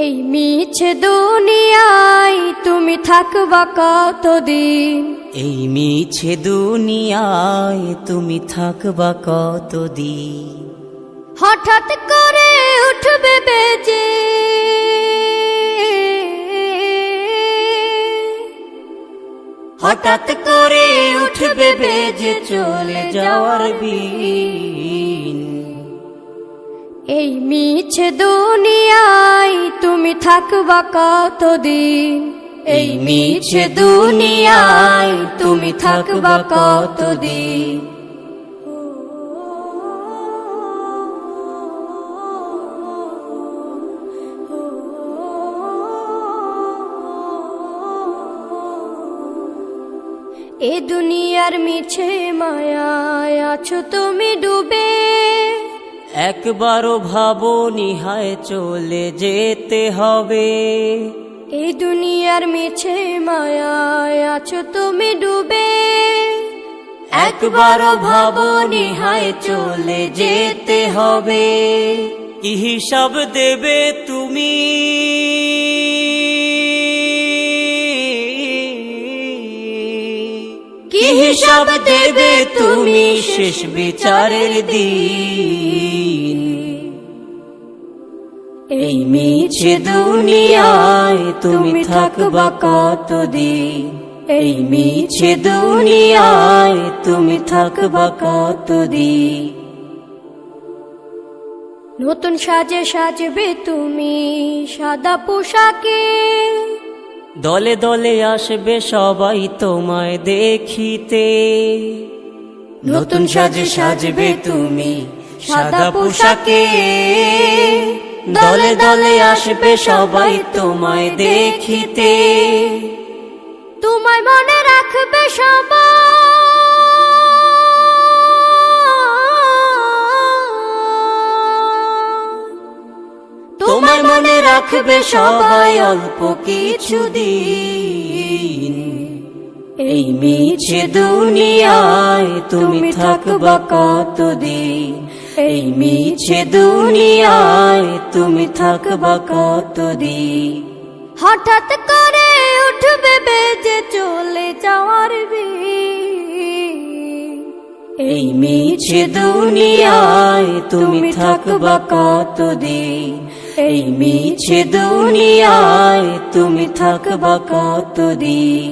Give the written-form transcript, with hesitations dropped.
এই মিছে দুনিয়ায় তুমি থাকবা কতদিন? এই মিছে দুনিয়ায় তুমি থাকবা কতদিন? হঠাৎ করে উঠবে বেজে হঠাৎ করে উঠবে বেজে চলে যাওয়ার বিন। এই মিছে দুনিয়ায় তুমি থাকবা কতদিন? এই মিছে দুনিয়ায় তুমি থাকবা কতদিন? এ দুনিয়ার মিছে মায়ায় আছো তুমি ডুবে, একবারও ভাবনি হায় চলে যেতে হবে। এই দুনিয়ার মিছে মায়ায় আছো তুমি ডুবে, একবারও ভাবনি হায় চলে যেতে হবে। কি হিসাব দেবে তুমি? কি হিসাব দেবে তুমি শেষ বিচারের দিন? এই মিছে দুনিয়ায় তুমি থাকবা কতদিন? এই মিছে দুনিয়ায় তুমি থাকবা কতদিন? নতুন সাজে সাজবে তুমি সাদা পোশাকে, দলে দলে আসবে সবাই তোমায় দেখিতে। নতুন সাজে সাজবে তুমি সাদা পোশাকে, দলে দলে আসবে সবাই তোমায় দেখিতে। তোমায় মনে রাখবে সবাই, তোমায় মনে রাখবে সবাই অল্প কিছুদিন। এই মিছে দুনিয়ায় তুমি থাকবা কতদিন? এই মিছে দুনিয়ায় তুমি থাকবা কতদিন? হঠাৎ করে উঠবে বেজে চলে যাওয়ার বিন। এই মিছে দুনিয়ায় তুমি থাকবা কতদিন? এই মিছে দুনিয়ায় তুমি থাকবা কতদিন?